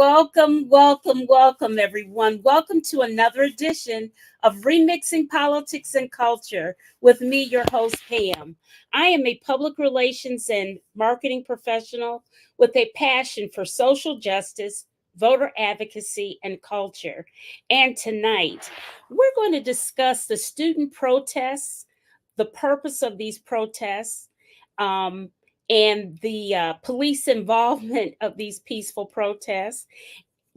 Welcome, everyone. Welcome to another edition of Remixing Politics and Culture with me, your host, Pam. I am a public relations and marketing professional with a passion for social justice, voter advocacy, and culture. And tonight, we're going to discuss the student protests, the purpose of these protests, um, and the police involvement of these peaceful protests,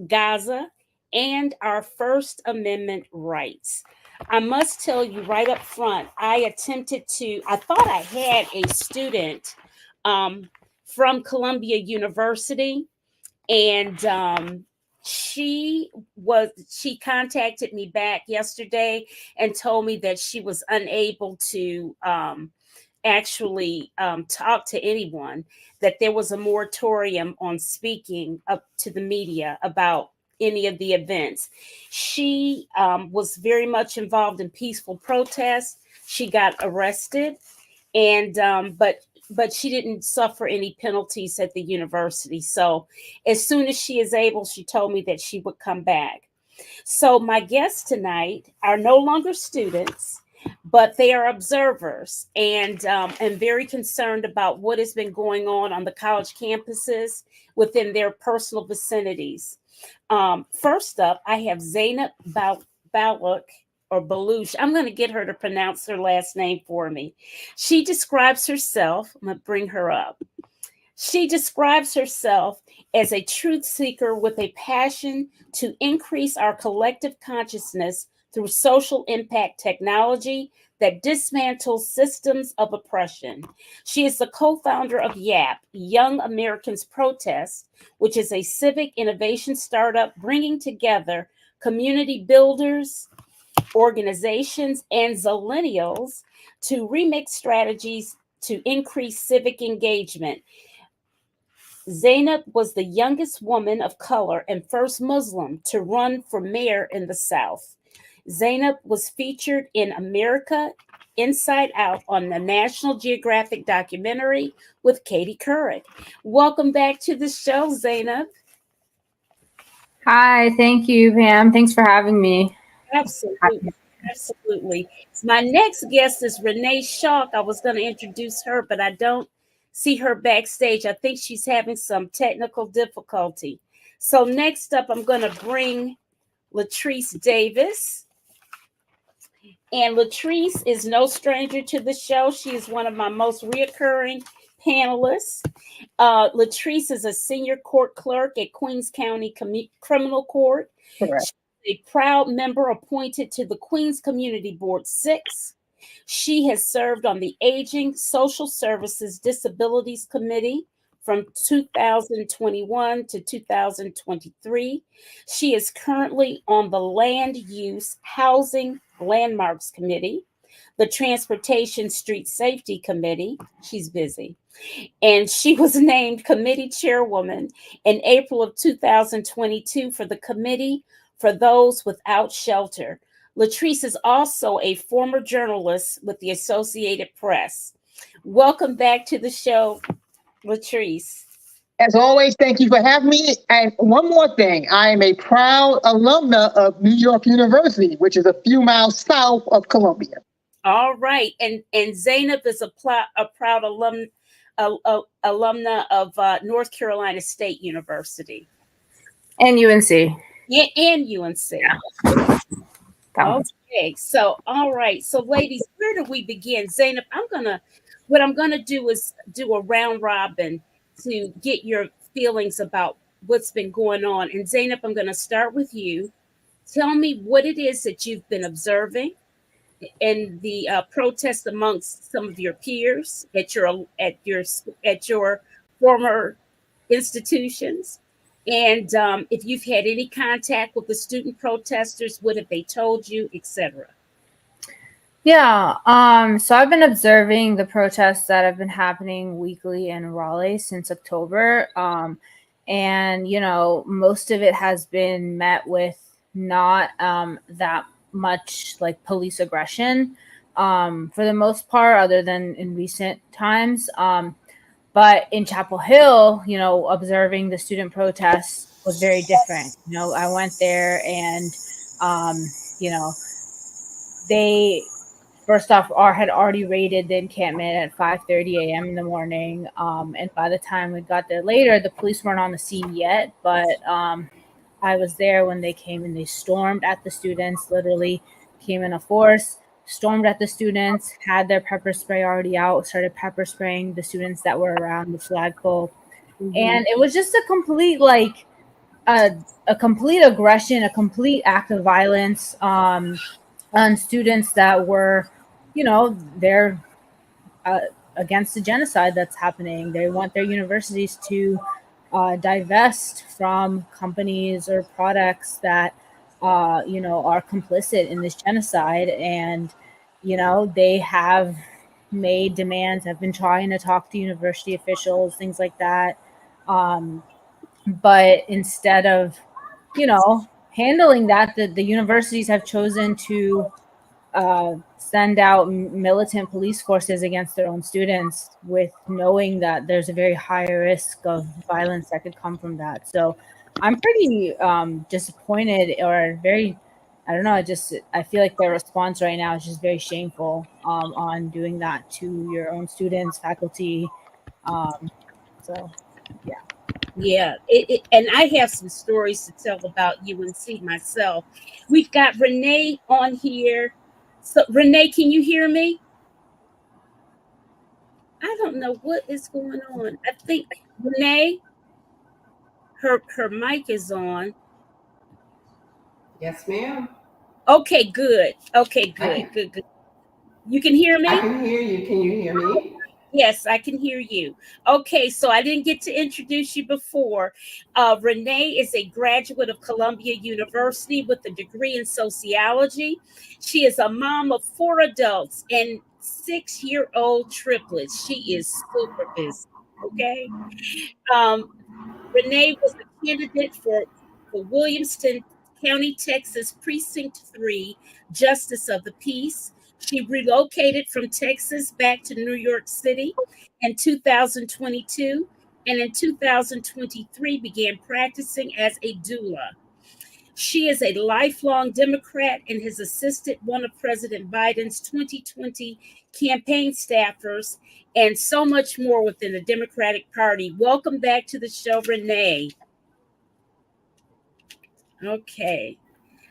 Gaza, and our First Amendment rights. I must tell you right up front, I thought I had a student um, from Columbia University, and she contacted me back yesterday and told me that she was unable to actually talk to anyone, that there was a moratorium on speaking up to the media about any of the events. She was very much involved in peaceful protests. She got arrested, and but she didn't suffer any penalties at the university. So as soon as she is able, she told me that she would come back. So my guests tonight are no longer students, but they are observers and very concerned about what has been going on the college campuses within their personal vicinities. First up, I have Zainab Balak or Baluch. I'm going to get her to pronounce her last name for me. She describes herself, I'm going to bring her up. She describes herself as a truth seeker with a passion to increase our collective consciousness through social impact technology that dismantles systems of oppression. She is the co-founder of YAP, Young Americans Protest, which is a civic innovation startup bringing together community builders, organizations, and zillennials to remix strategies to increase civic engagement. Zainab was the youngest woman of color and first Muslim to run for mayor in the South. Zainab was featured in America Inside Out on the National Geographic documentary with Katie Couric. Welcome back to the show, Zainab. Hi, thank you, Pam. Thanks for having me. Absolutely. My next guest is Renee Schalk. I was going to introduce her, but I don't see her backstage. I think she's having some technical difficulty. So next up, I'm going to bring Latrice Davis. And Latrice is no stranger to the show. She is one of my most reoccurring panelists. Latrice is a senior court clerk at Queens County Criminal Court. Correct. She's a proud member appointed to the Queens Community Board 6. She has served on the Aging, Social Services, Disabilities Committee from 2021 to 2023. She is currently on the Land Use, Housing, Landmarks Committee, the Transportation Street Safety Committee. She's busy. And she was named committee chairwoman in April of 2022 for the Committee for Those Without Shelter. Latrice is also a former journalist with the Associated Press. Welcome back to the show, Latrice. As always, thank you for having me. And one more thing, I am a proud alumna of New York University, which is a few miles south of Columbia. All right. And Zainab is a proud alumna of North Carolina State University. And UNC. Yeah, and UNC. Yeah. Okay. So, all right. So, ladies, where do we begin? Zainab, what I'm gonna do is do a round robin to get your feelings about what's been going on. And Zainab, I'm going to start with you. Tell me what it is that you've been observing in the protest amongst some of your peers at your former institutions, and if you've had any contact with the student protesters, what have they told you, etc. Yeah, so I've been observing the protests that have been happening weekly in Raleigh since October. And, most of it has been met with not that much like police aggression for the most part, other than in recent times. But in Chapel Hill, observing the student protests, was very different. I went there and, you know, they first off had already raided the encampment at 5:30 a.m. in the morning. And by the time we got there later, the police weren't on the scene yet, but I was there when they came and they stormed at the students, literally came in a force, stormed at the students, had their pepper spray already out, started pepper spraying the students that were around the flagpole. And it was just a complete, like, a complete aggression, a complete act of violence on students that were, they're against the genocide that's happening. They want their universities to divest from companies or products that, are complicit in this genocide. And, they have made demands, have been trying to talk to university officials, things like that. But instead of, handling that, the universities have chosen to send out militant police forces against their own students, with knowing that there's a very high risk of violence that could come from that. So I'm pretty disappointed, or very, I don't know, I feel like their response right now is just very shameful on doing that to your own students, faculty. So, yeah. Yeah, and I have some stories to tell about UNC myself. We've got Renee on here. So, Renee, can you hear me? I don't know what is going on. I think Renee, her mic is on. Yes, ma'am. Okay, good. Okay, I good, good, good. You can hear me? can hear you. Can you hear me? Yes, I can hear you. Okay, so I didn't get to introduce you before. Renee is a graduate of Columbia University with a degree in sociology. She is a mom of 4 adults and 6-year-old triplets. She is super busy. Okay. Um, Renee was a candidate for Williamston County, Texas, Precinct 3, Justice of the Peace. She relocated from Texas back to New York City in 2022, and in 2023 began practicing as a doula. She is a lifelong Democrat and has assisted one of President Biden's 2020 campaign staffers, and so much more within the Democratic Party. Welcome back to the show, Renee. Okay.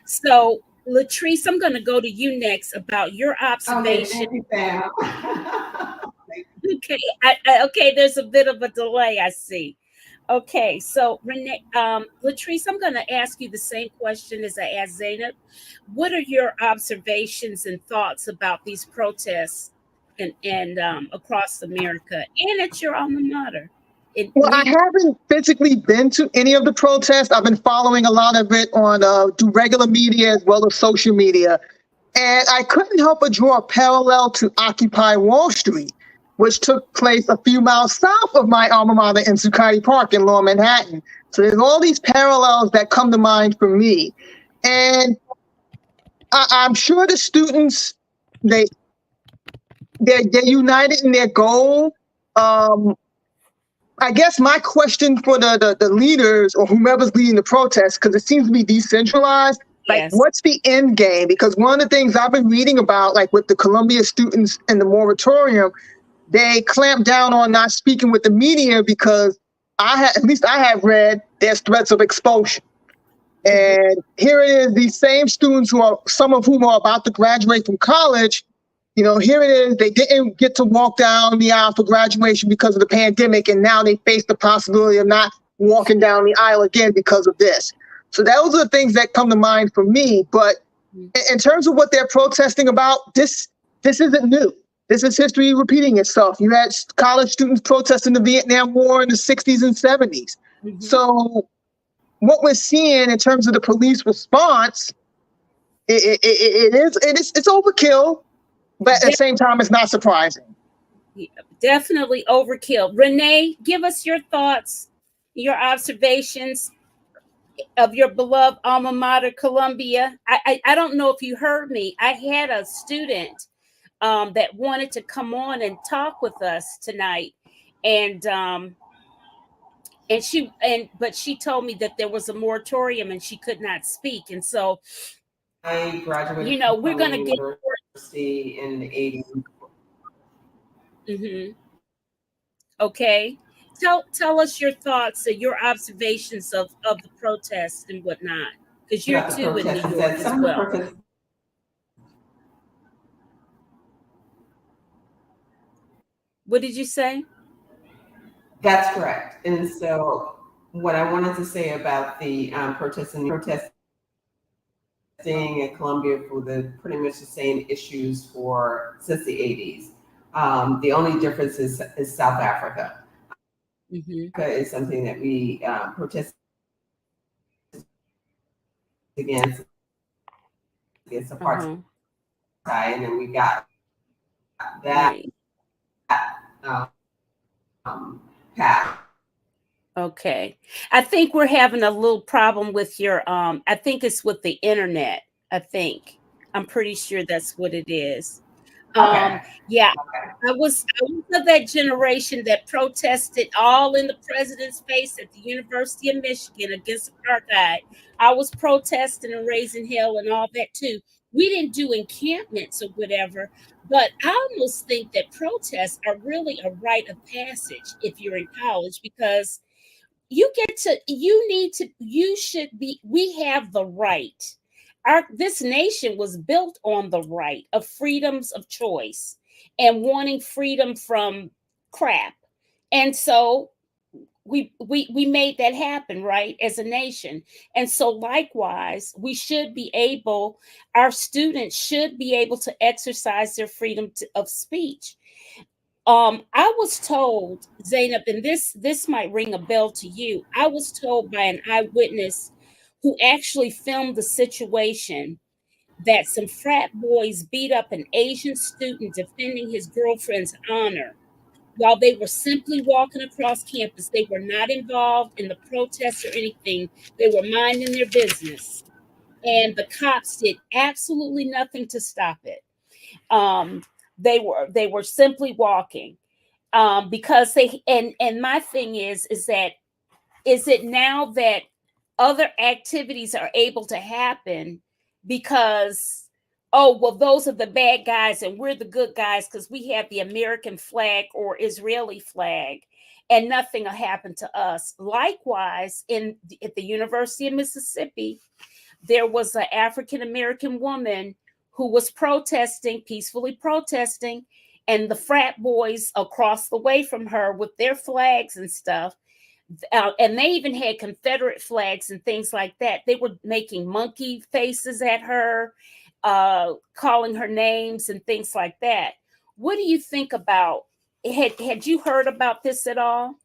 So, Latrice, I'm going to go to you next about your Okay, observation. thank you, Sam. Okay. Okay, there's a bit of a delay, I see. Okay, so Renee, Latrice, I'm going to ask you the same question as I asked Zainab. What are your observations and thoughts about these protests and across America and at your alma mater? Well, I haven't physically been to any of the protests. I've been following a lot of it on through regular media as well as social media. And I couldn't help but draw a parallel to Occupy Wall Street, which took place a few miles south of my alma mater in Zuccotti Park in Lower Manhattan. So there's all these parallels that come to mind for me. And I'm sure the students, they're united in their goal. I guess my question for the leaders or whomever's leading the protest, because it seems to be decentralized, like, Yes. what's the end game? Because one of the things I've been reading about, like with the Columbia students and the moratorium, they clamp down on not speaking with the media because at least I have read there's threats of expulsion. And here it is, these same students some of whom are about to graduate from college, here it is, they didn't get to walk down the aisle for graduation because of the pandemic, and now they face the possibility of not walking down the aisle again because of this. So those are the things that come to mind for me. But in terms of what they're protesting about, this isn't new. This is history repeating itself. You had college students protesting the Vietnam War in the 60s and 70s. Mm-hmm. So what we're seeing in terms of the police response, it's overkill, but at the same time, it's not surprising. Definitely overkill. Renee, give us your thoughts, your observations of your beloved alma mater, Columbia. I don't know if you heard me. I had a student that wanted to come on and talk with us tonight, and but she told me that there was a moratorium and she could not speak. And so, I graduated you know, from we're going to get university in the 80s. Mm-hmm. Okay. Tell us your thoughts and your observations of the protests and whatnot, because you're About the too in New protests, York that as some of the well. protests. What did you say? That's correct. And so, what I wanted to say about the protesting at Columbia for the pretty much the same issues for since the 80s. The only difference is South Africa. Mm-hmm. Is something that we protest against apartheid, and then we got that Right. passed. Okay. I think we're having a little problem with your I think it's with the internet. I think. I'm pretty sure that's what it is. Okay. Yeah, Okay. I was of that generation that protested all in the president's face at the University of Michigan against apartheid. I was protesting and raising hell and all that too. We didn't do encampments or whatever, but I almost think that protests are really a rite of passage if you're in college, because you should be, we have the right. This nation was built on the right of freedoms of choice and wanting freedom from crap. And so we made that happen, right, as a nation. And so likewise, we should be able, our students should be able to exercise their freedom of speech. I was told, Zainab, and this might ring a bell to you. I was told by an eyewitness who actually filmed the situation that some frat boys beat up an Asian student defending his girlfriend's honor while they were simply walking across campus. They were not involved in the protests or anything. They were minding their business, and the cops did absolutely nothing to stop it. Um, they were simply walking, because they, and my thing is that, is it now that other activities are able to happen because, oh well, those are the bad guys and we're the good guys because we have the American flag or Israeli flag and nothing will happen to us. Likewise, at the University of Mississippi, there was an African American woman who was protesting, peacefully protesting, and the frat boys across the way from her with their flags and stuff, and they even had Confederate flags and things like that. They were making monkey faces at her, calling her names and things like that. What do you think about? Had you heard about this at all?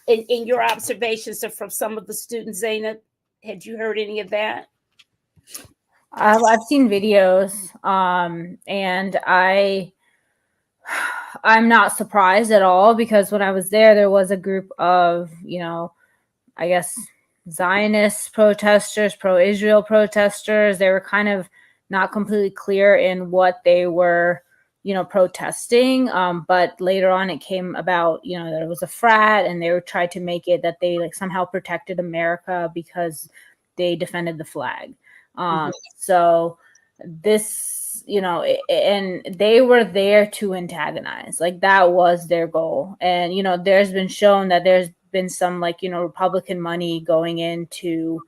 In your observations from some of the students, Zainab, had you heard any of that? I've seen videos, and I'm not surprised at all, because when I was there was a group of, I guess, Zionist protesters, pro-Israel protesters. They were kind of not completely clear in what they were, protesting. But later on, it came about, that it was a frat, and they were trying to make it that they somehow protected America because they defended the flag. So this, and they were there to antagonize. That was their goal. And, there's been shown that there's been some Republican money going into,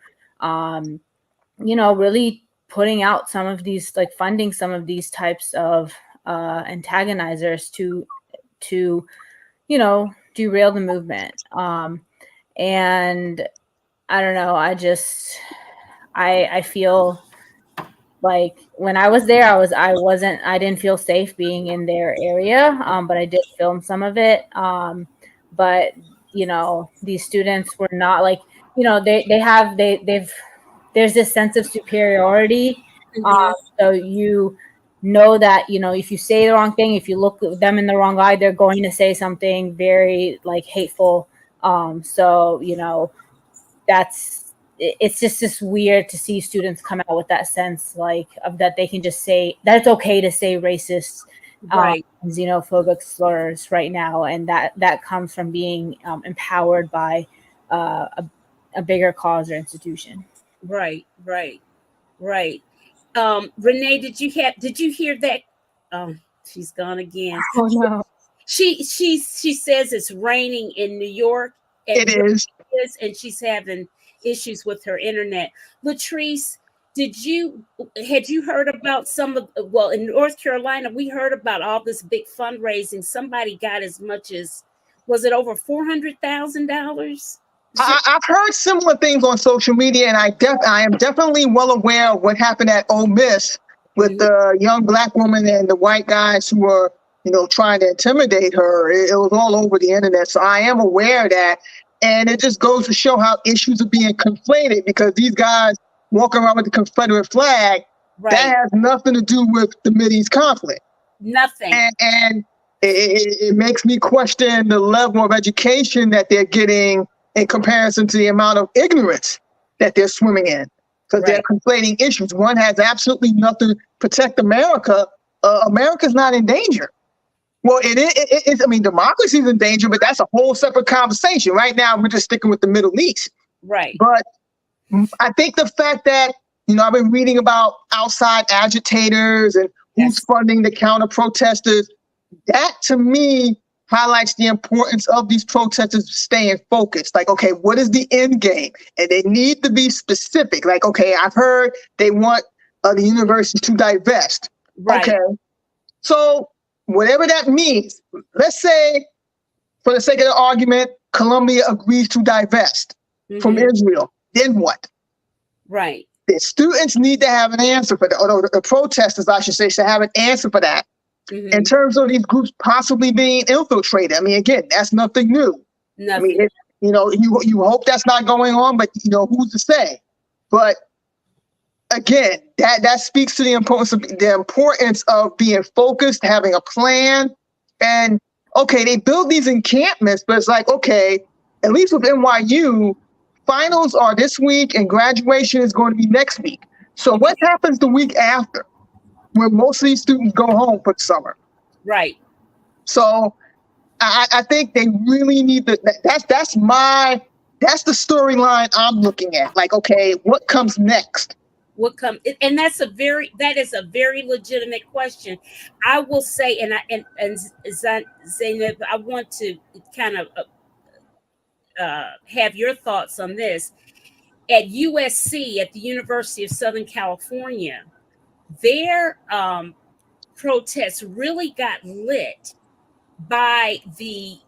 really putting out some of these, funding some of these types of antagonizers to derail the movement. And I don't know, I feel like when I was there, I didn't feel safe being in their area. But I did film some of it. But these students were not there's this sense of superiority. So you know that, if you say the wrong thing, if you look at them in the wrong eye, they're going to say something very hateful. So it's just weird to see students come out with that sense of that they can just say that it's okay to say racist Right. xenophobic slurs right now, and that comes from being empowered by a bigger cause or institution. Right. Right. Right. Renee, did you hear that? She's gone again. Oh no. She says it's raining in New York. It is. And she's having issues with her internet. Latrice, had you heard about some of, well, in North Carolina, we heard about all this big fundraising. Somebody got as much as, was it over $400,000? I've heard similar things on social media, and I am definitely well aware of what happened at Ole Miss with the young black woman and the white guys who were, trying to intimidate her. It was all over the internet, so I am aware of that. And it just goes to show how issues are being conflated, because these guys walking around with the Confederate flag, Right. that has nothing to do with the Mideast conflict. Nothing. And it makes me question the level of education that they're getting in comparison to the amount of ignorance that they're swimming in, because they're conflating issues. One has absolutely nothing to protect America. America's not in danger. Well, it is. I mean, democracy is in danger, but that's a whole separate conversation. Right now, we're just sticking with the Middle East. Right. But I think the fact that, I've been reading about outside agitators and who's funding the counter protesters, that to me highlights the importance of these protesters staying focused. Like, okay, what is the end game? And they need to be specific. Like, okay, I've heard they want the universities to divest. Right. Okay. So whatever that means, let's say, for the sake of the argument, Colombia agrees to divest from Israel. Then what? Right. The students need to have an answer for that, or the protesters, I should say, should have an answer for that. In terms of these groups possibly being infiltrated. I mean, again, that's nothing new. Nothing. I mean, you hope that's not going on, but who's to say? But again, that speaks to the importance of being focused, having a plan. And okay, they build these encampments, but it's like, okay, at least with NYU, finals are this week and graduation is going to be next week. So what happens the week after, when most of these students go home for the summer? Right. So I think they really need to, that's the storyline I'm looking at. Like, okay, what comes next? And that is a very legitimate question. I will say, and Zainab, I want to kind of have your thoughts on this. At USC, at the University of Southern California, their protests really got lit by the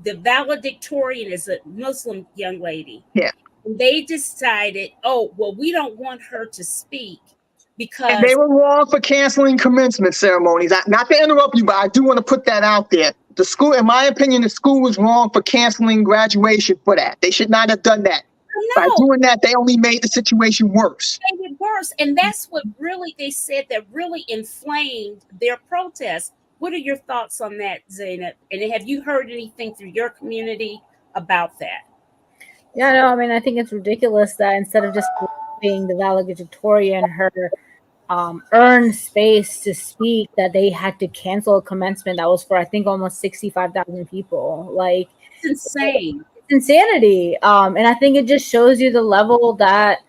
valedictorian, is a Muslim young lady. Yeah. They decided, oh, well, we don't want her to speak because... And they were wrong for canceling commencement ceremonies. Not to interrupt you, but I do want to put that out there. The school, in my opinion, the school was wrong for canceling graduation for that. They should not have done that. By doing that, they only made the situation worse. Made it worse. And that's what really, they said, that really inflamed their protests. What are your thoughts on that, Zainab? And have you heard anything through your community about that? Yeah, no, I mean, I think it's ridiculous that instead of just being the valedictorian, her earned space to speak, that they had to cancel a commencement that was for, I think, almost 65,000 people. Like, it's insane. It's insanity. And I think it just shows you the level that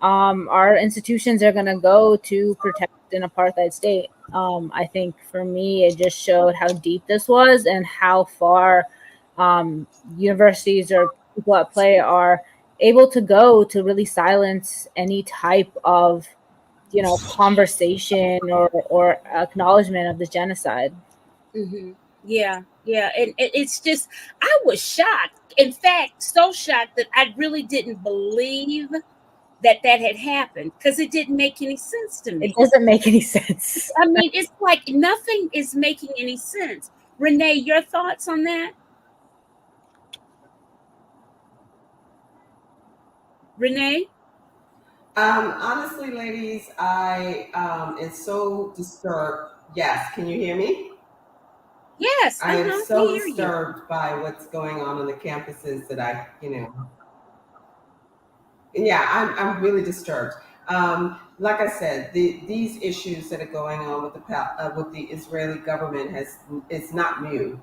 our institutions are going to go to protect an apartheid state. I think for me, it just showed how deep this was and how far universities or people at play are able to go to really silence any type of, conversation or acknowledgement of the genocide. Yeah. And it's just, I was shocked. In fact, so shocked that I really didn't believe that had happened, because it didn't make any sense to me. It doesn't make any sense. I mean, it's like nothing is making any sense. Renee, your thoughts on that? Renee? Honestly, ladies, I am so disturbed. Yes, can you hear me? Yes, I am so disturbed by what's going on the campuses that yeah, I'm really disturbed. Like I said, these issues that are going on with the Israeli government it's not new.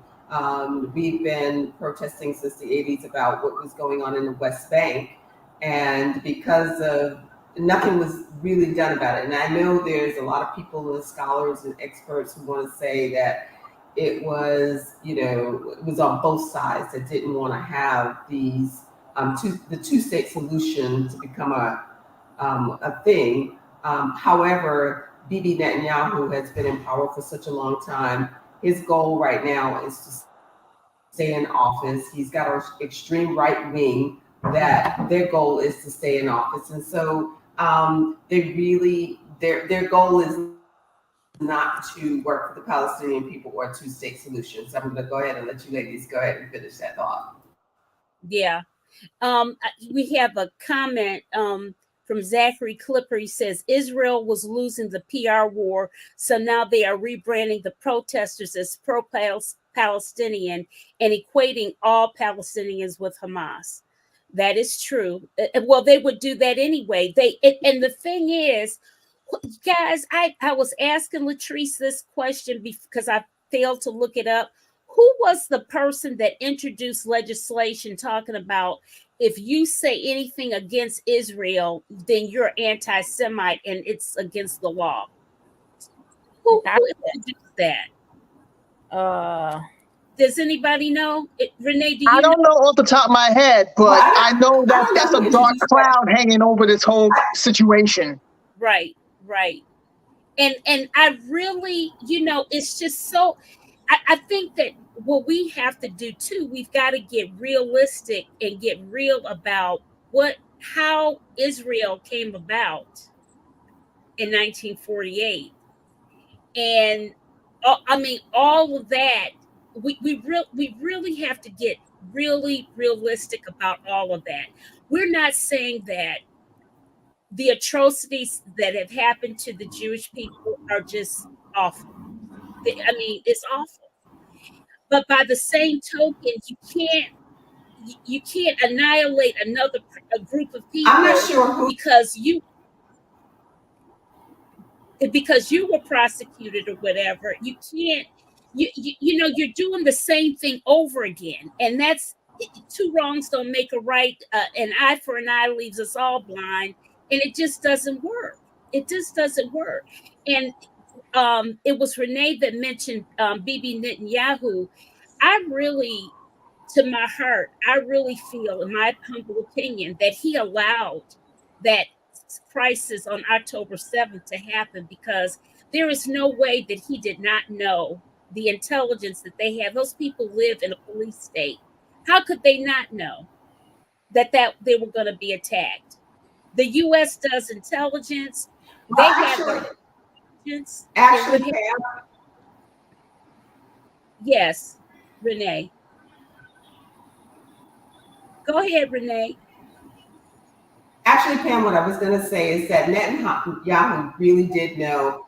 We've been protesting since the 80s about what was going on in the West Bank, and because of nothing was really done about it. And I know there's a lot of people and scholars and experts who want to say that it was, it was on both sides that didn't want to have these the two-state solution to become a thing. However, Bibi Netanyahu has been in power for such a long time. His goal right now is to stay in office. He's got an extreme right wing that their goal is to stay in office, and so their goal is not to work for the Palestinian people or a two-state solution. So I'm going to go ahead and let you ladies go ahead and finish that thought. Yeah. We have a comment from Zachary Clipper. He says Israel was losing the PR war, so now they are rebranding the protesters as pro-Palestinian and equating all Palestinians with Hamas. That is true. Well, they would do that anyway. And the thing is, guys, I was asking Latrice this question because I failed to look it up. Who was the person that introduced legislation talking about if you say anything against Israel, then you're anti-Semite and it's against the law? Who introduced that? Does anybody know? Renee, do you I don't know off the top of my head, but I know that that's a dark cloud hanging over this whole situation. Right. And I really, it's just so, I think that what we have to do too, we've got to get realistic and get real about how Israel came about in 1948. And all of that, we really have to get really realistic about all of that. We're not saying that the atrocities that have happened to the Jewish people are just awful. It's awful. But by the same token, you can't annihilate a group of people. I'm not sure who, because you were prosecuted or whatever. You can't. You're doing the same thing over again, and that's two wrongs don't make a right. An eye for an eye leaves us all blind, and it just doesn't work. It just doesn't work. And it was Renee that mentioned Bibi Netanyahu. I really, to my heart, I really feel, in my humble opinion, that he allowed that crisis on October 7th to happen, because there is no way that he did not know the intelligence that they have. Those people live in a police state. How could they not know that they were going to be attacked? The U.S. does intelligence. They have their intelligence. Actually, yes, Renee. Go ahead, Renee. Actually, Pam, what I was going to say is that Netanyahu really did know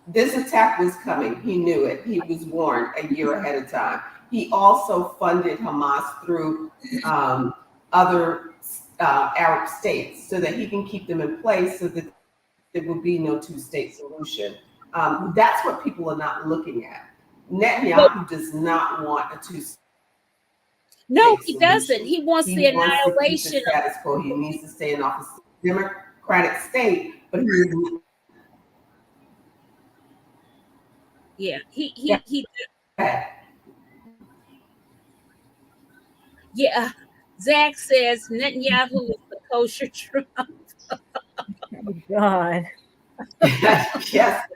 this attack was coming. He knew it. He was warned a year ahead of time. He also funded Hamas through other Arab states so that he can keep them in place so that there will be no two-state solution. That's what people are not looking at. Netanyahu does not want a two-state. No, he doesn't. He wants the annihilation of the status quo. He needs to stay in office. Democratic state, but he yeah. Zach says Netanyahu is the kosher Trump. Oh God. Yes, that's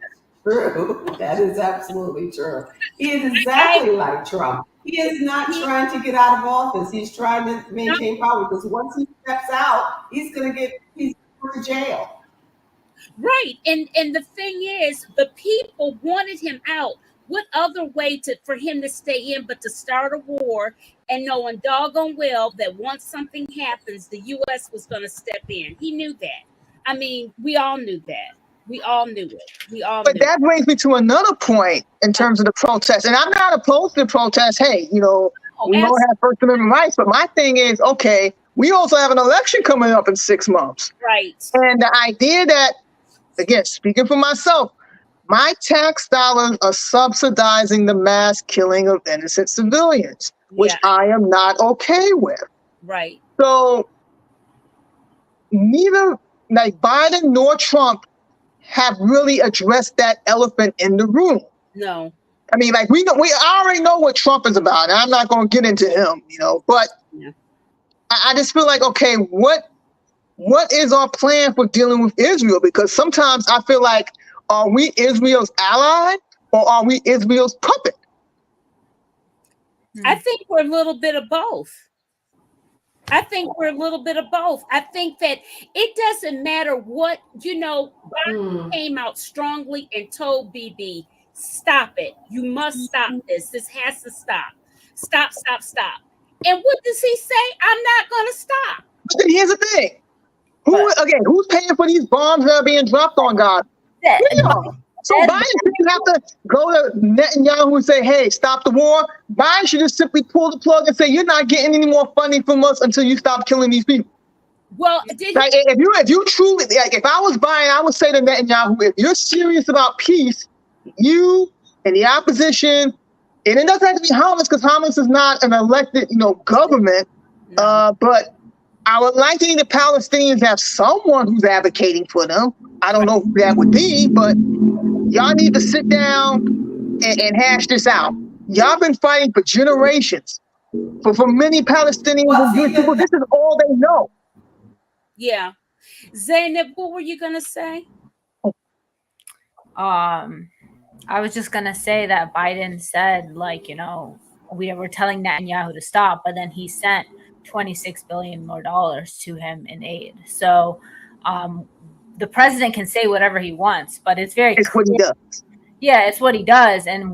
true. That is absolutely true. He is exactly like Trump. He is not trying to get out of office. He's trying to maintain power, because once he steps out, he's going to jail. Right. And the thing is, the people wanted him out. What other way for him to stay in but to start a war, and knowing doggone well that once something happens, the U.S. was going to step in. He knew that. We all knew that. We all knew it. But that brings me to another point in terms of the protest. And I'm not opposed to the protest. Hey, we all have First Amendment rights. But my thing is, okay, we also have an election coming up in 6 months. Right. And the idea that, again, speaking for myself, my tax dollars are subsidizing the mass killing of innocent civilians, which Yeah. I am not okay with. Right. So neither like Biden nor Trump have really addressed that elephant in the room. No. I mean, like we already know what Trump is about, and I'm not going to get into him, but Yeah. I just feel like, okay, what is our plan for dealing with Israel? Because sometimes I feel like, are we Israel's ally or are we Israel's puppet? I think we're a little bit of both. I think we're a little bit of both. I think that it doesn't matter what, Biden came out strongly and told BB, stop it. You must stop this. This has to stop. Stop, stop, stop. And what does he say? I'm not going to stop. But then here's the thing. Who's paying for these bombs that are being dropped on God? We are. So Biden shouldn't have to go to Netanyahu and say, hey, stop the war. Biden should just simply pull the plug and say, you're not getting any more funding from us until you stop killing these people. Well, if you truly, if I was Biden, I would say to Netanyahu, if you're serious about peace, you and the opposition, and it doesn't have to be Hamas because Hamas is not an elected, government, but I would like to see the Palestinians have someone who's advocating for them. I don't know who that would be, but y'all need to sit down and hash this out. Y'all been fighting for generations. For many Palestinians and Jewish people, this is all they know. Yeah. Zainab, what were you going to say? I was just going to say that Biden said, we were telling Netanyahu to stop, but then he sent $26 billion more to him in aid. So the president can say whatever he wants, but it's very clear. What he does. Yeah, it's what he does. And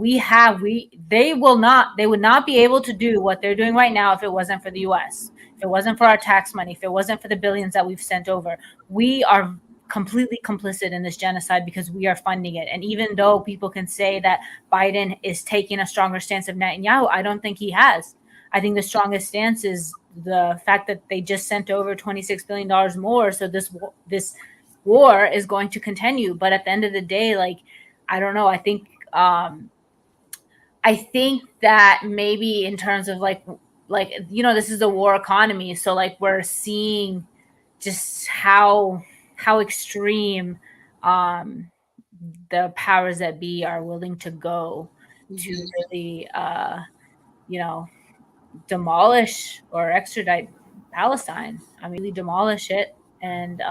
they would not be able to do what they're doing right now if it wasn't for the US, if it wasn't for our tax money, if it wasn't for the billions that we've sent over. We are completely complicit in this genocide because we are funding it. And even though people can say that Biden is taking a stronger stance of Netanyahu, I don't think he has. I think the strongest stance is the fact that they just sent over $26 billion more. So this war is going to continue. But at the end of the day, I don't know. I think that maybe in terms of this is a war economy. So we're seeing just how extreme the powers that be are willing to go to really, demolish or extradite Palestine. I mean, really demolish it. And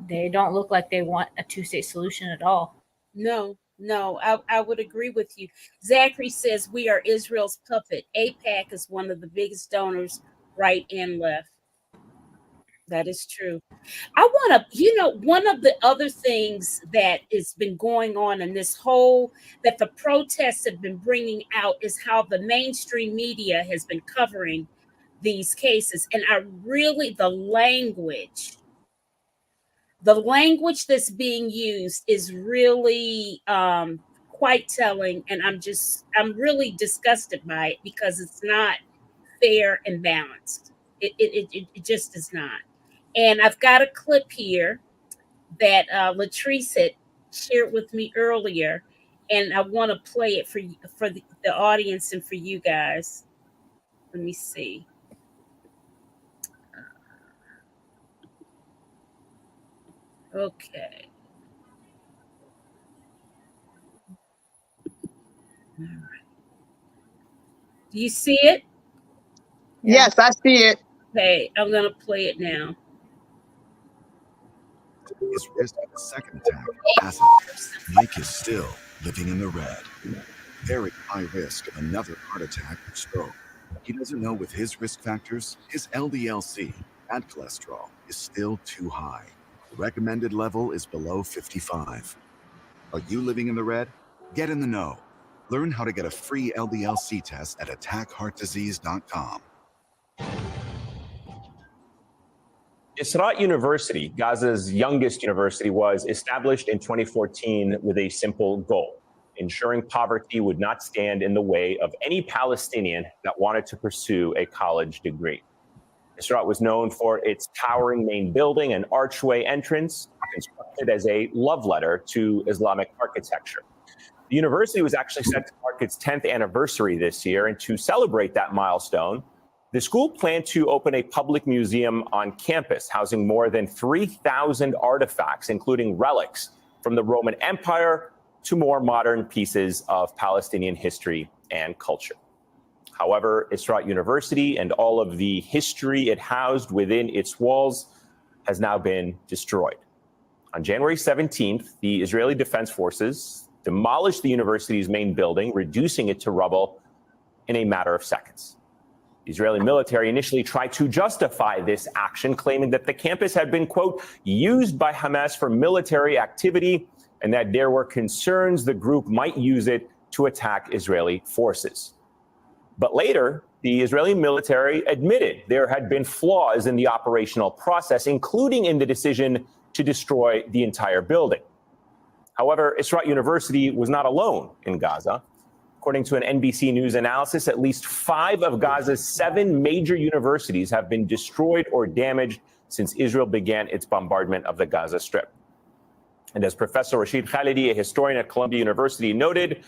they don't look like they want a two-state solution at all. No, I would agree with you. Zachary says we are Israel's puppet. AIPAC is one of the biggest donors, right and left. That is true. I want to, one of the other things that has been going on in this that the protests have been bringing out is how the mainstream media has been covering these cases. And the language that's being used is really quite telling. And I'm really disgusted by it because it's not fair and balanced. It just is not. And I've got a clip here that Latrice had shared with me earlier, and I want to play it for the audience and for you guys. Let me see. Okay. All right. Do you see it? Yes, I see it. Okay, I'm going to play it now. His risk of a second attack hasn't. Mike is still living in the red. Very high risk of another heart attack or stroke. He doesn't know with his risk factors, his LDL-C, bad cholesterol, is still too high. The recommended level is below 55. Are you living in the red? Get in the know. Learn how to get a free LDL-C test at attackheartdisease.com. Isra University, Gaza's youngest university, was established in 2014 with a simple goal: ensuring poverty would not stand in the way of any Palestinian that wanted to pursue a college degree. Israt was known for its towering main building and archway entrance, constructed as a love letter to Islamic architecture. The university was actually set to mark its 10th anniversary this year, and to celebrate that milestone, the school planned to open a public museum on campus, housing more than 3,000 artifacts, including relics from the Roman Empire to more modern pieces of Palestinian history and culture. However, Israt University and all of the history it housed within its walls has now been destroyed. On January 17th, the Israeli Defense Forces demolished the university's main building, reducing it to rubble in a matter of seconds. The Israeli military initially tried to justify this action, claiming that the campus had been, quote, used by Hamas for military activity and that there were concerns the group might use it to attack Israeli forces. But later, the Israeli military admitted there had been flaws in the operational process, including in the decision to destroy the entire building. However, Israt University was not alone in Gaza. According to an NBC News analysis, at least 5 of Gaza's 7 major universities have been destroyed or damaged since Israel began its bombardment of the Gaza Strip. And as Professor Rashid Khalidi, a historian at Columbia University, noted,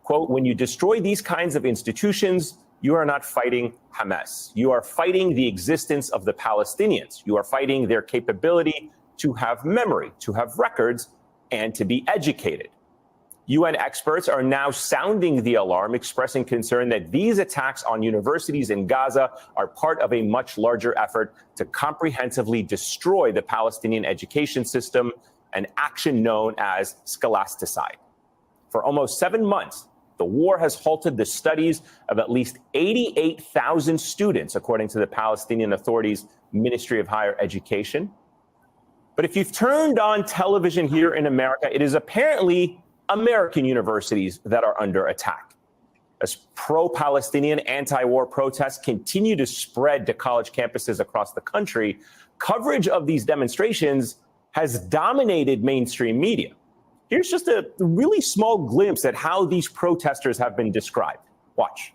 quote, when you destroy these kinds of institutions, you are not fighting Hamas. You are fighting the existence of the Palestinians. You are fighting their capability to have memory, to have records, and to be educated. UN experts are now sounding the alarm, expressing concern that these attacks on universities in Gaza are part of a much larger effort to comprehensively destroy the Palestinian education system, an action known as scholasticide. For almost 7 months, the war has halted the studies of at least 88,000 students, according to the Palestinian Authority's Ministry of Higher Education. But if you've turned on television here in America, it is apparently American universities that are under attack. As pro-Palestinian anti-war protests continue to spread to college campuses across the country, coverage of these demonstrations has dominated mainstream media. Here's just a really small glimpse at how these protesters have been described. Watch.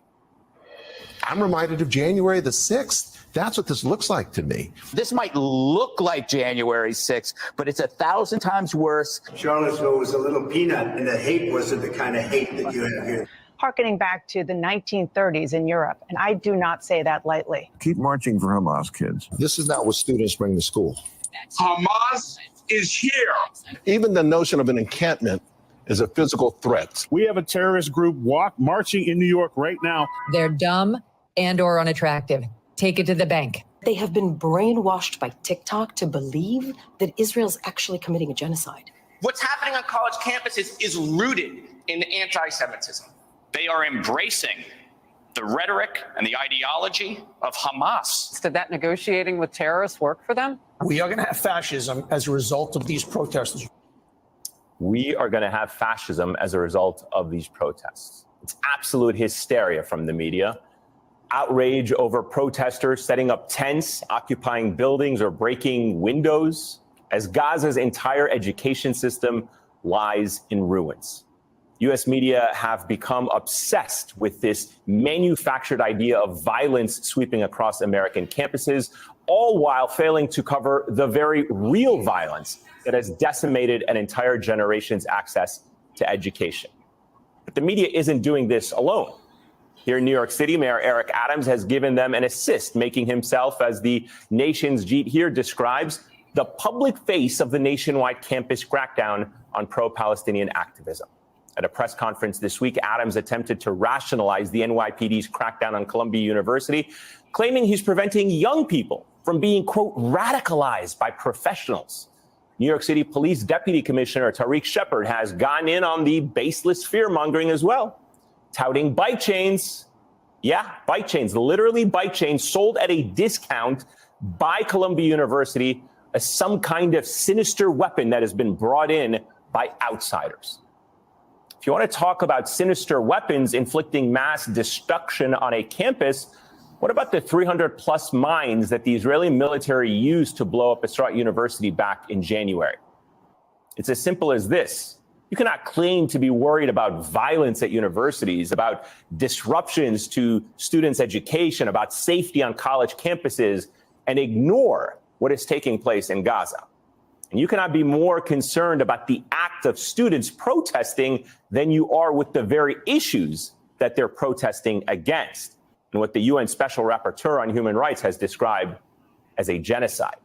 I'm reminded of January the 6th. That's what this looks like to me. This might look like January 6th, but it's 1,000 times worse. Charlottesville was a little peanut, and the hate wasn't the kind of hate that you have here. Harkening back to the 1930s in Europe, and I do not say that lightly. Keep marching for Hamas, kids. This is not what students bring to school. Hamas is here. Even the notion of an encampment is a physical threat. We have a terrorist group marching in New York right now. They're dumb and or unattractive. Take it to the bank. They have been brainwashed by TikTok to believe that Israel's actually committing a genocide. What's happening on college campuses is rooted in anti-Semitism. They are embracing the rhetoric and the ideology of Hamas. Did that negotiating with terrorists work for them? We are going to have fascism as a result of these protests. We are going to have fascism as a result of these protests. It's absolute hysteria from the media. Outrage over protesters setting up tents, occupying buildings, or breaking windows, as Gaza's entire education system lies in ruins. U.S. media have become obsessed with this manufactured idea of violence sweeping across American campuses, all while failing to cover the very real violence that has decimated an entire generation's access to education. But the media isn't doing this alone. Here in New York City, Mayor Eric Adams has given them an assist, making himself, as the nation's Jeet here describes, the public face of the nationwide campus crackdown on pro-Palestinian activism. At a press conference this week, Adams attempted to rationalize the NYPD's crackdown on Columbia University, claiming he's preventing young people from being, quote, radicalized by professionals. New York City Police Deputy Commissioner Tariq Shepard has gone in on the baseless fear-mongering as well, touting bike chains. Yeah, bike chains, literally bike chains sold at a discount by Columbia University as some kind of sinister weapon that has been brought in by outsiders. If you want to talk about sinister weapons inflicting mass destruction on a campus, what about the 300-plus mines that the Israeli military used to blow up Israt University back in January? It's as simple as this. You cannot claim to be worried about violence at universities, about disruptions to students' education, about safety on college campuses, and ignore what is taking place in Gaza. And you cannot be more concerned about the act of students protesting than you are with the very issues that they're protesting against, and what the UN Special Rapporteur on Human Rights has described as a genocide.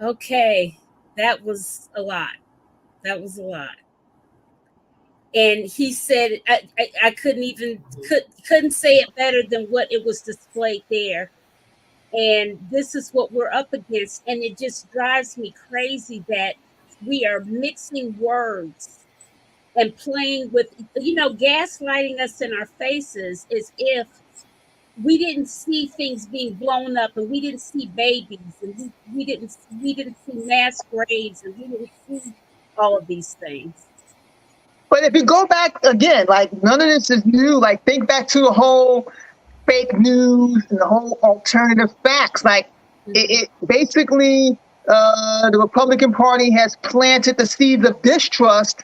Okay, that was a lot. That was a lot. And he said, I couldn't say it better than what it was displayed there. And this is what we're up against. And it just drives me crazy that we are mixing words and playing with, gaslighting us in our faces as if we didn't see things being blown up, and we didn't see babies, and we didn't see mass graves, and we didn't see all of these things. But if you go back again, like none of this is new. Like think back to the whole fake news and the whole alternative facts. Like it basically, the Republican Party has planted the seeds of distrust,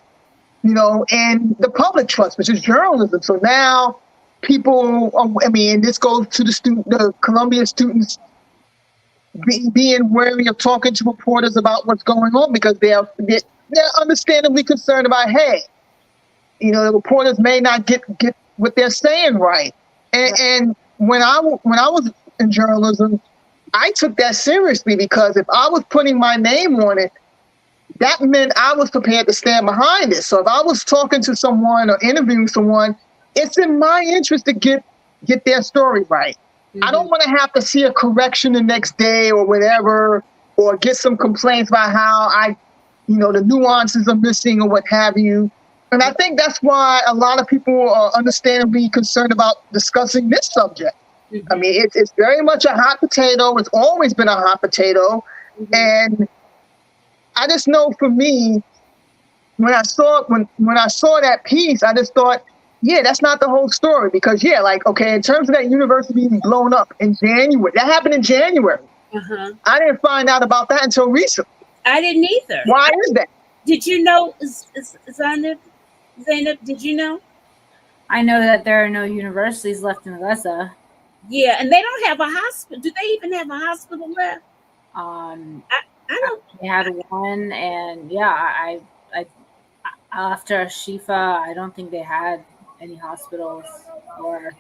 and the public trust, which is journalism. So now people, this goes to the Columbia students being wary of talking to reporters about what's going on, because they're understandably concerned about, hey, the reporters may not get what they're saying right. And when I was in journalism, I took that seriously, because if I was putting my name on it, that meant I was prepared to stand behind it. So if I was talking to someone or interviewing someone, it's in my interest to get their story right. Mm-hmm. I don't want to have to see a correction the next day or whatever, or get some complaints about how the nuances are missing or what have you. And I think that's why a lot of people are understandably concerned about discussing this subject. Mm-hmm. It's very much a hot potato. It's always been a hot potato. Mm-hmm. And I just know, for me, when I saw that piece, I just thought, yeah, that's not the whole story. Because in terms of that university being blown up in January, that happened in January. Uh-huh. I didn't find out about that until recently. I didn't either. Why is that? Did you know, Zainab, did you know? I know that there are no universities left in Gaza. Yeah, and they don't have a hospital. Do they even have a hospital left? I don't. They had one, and I after Shifa, I don't think they had any hospitals. Or